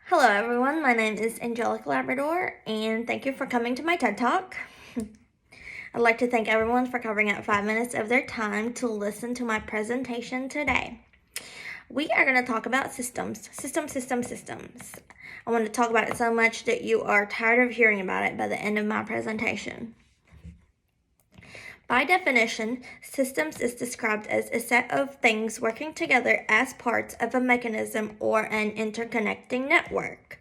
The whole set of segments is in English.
Hello everyone, my name is Angelic Labrador and thank you for coming to my TED Talk. I'd like to thank everyone for carving out 5 minutes of their time to listen to my presentation today. We are going to talk about systems. I want to talk about it so much that you are tired of hearing about it by the end of my presentation. By definition, systems is described as a set of things working together as parts of a mechanism or an interconnecting network.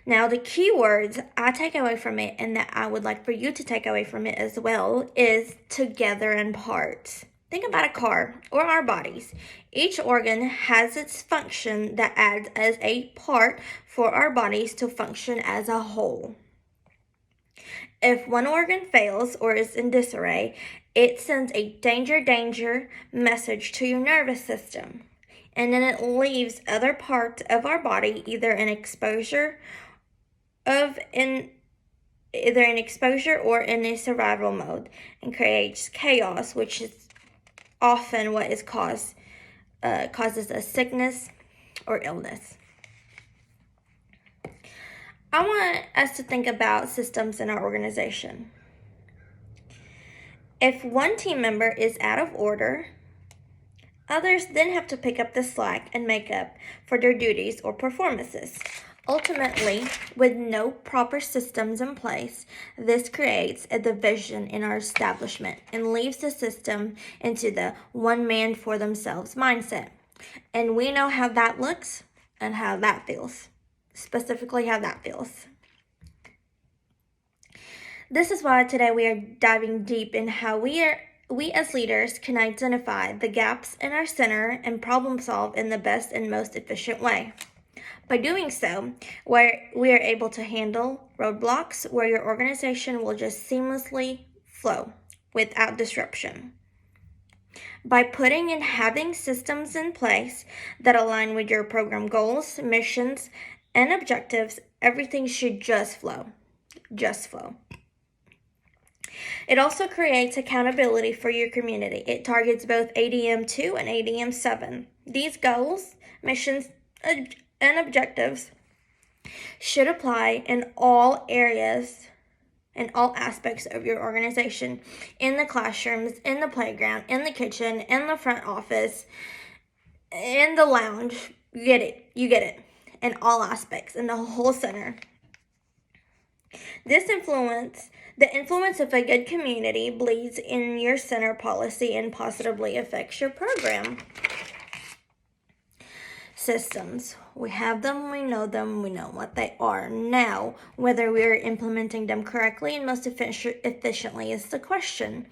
Now, the key words I take away from it and that I would like for you to take away from it as well is together and parts. Think about a car or our bodies. Each organ has its function that adds as a part for our bodies to function as a whole. If one organ fails or is in disarray, it sends a danger message to your nervous system. And then it leaves other parts of our body either in exposure or in a survival mode and creates chaos, which is often what is causes a sickness or illness. I want us to think about systems in our organization. If one team member is out of order, others then have to pick up the slack and make up for their duties or performances. Ultimately, with no proper systems in place, this creates a division in our establishment and leaves the system into the one man for themselves mindset. And we know how that looks and how that feels. Specifically how that feels. This is why today we are diving deep in how we as leaders can identify the gaps in our center and problem solve in the best and most efficient way. By doing so, we are able to handle roadblocks where your organization will just seamlessly flow without disruption. By putting and having systems in place that align with your program goals, missions, and objectives, everything should just flow. Just flow. It also creates accountability for your community. It targets both ADM 2 and ADM 7. These goals, missions, and objectives should apply in all areas and all aspects of your organization, in the classrooms, in the playground, in the kitchen, in the front office, in the lounge. You get it, in all aspects, in the whole center. The influence of a good community bleeds in your center policy and positively affects your program. Systems. We have them, we know what they are. Now, whether we are implementing them correctly and most efficiently is the question.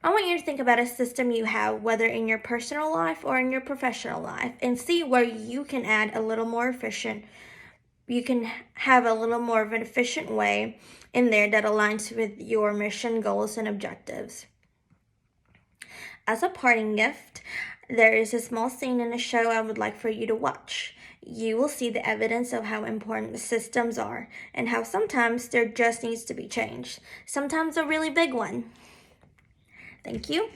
I want you to think about a system you have, whether in your personal life or in your professional life, and see where you can add a little more efficient. You can have a little more of an efficient way in there that aligns with your mission, goals, and objectives. As a parting gift, there is a small scene in a show I would like for you to watch. You will see the evidence of how important systems are and how sometimes there just needs to be change. Sometimes a really big one. Thank you.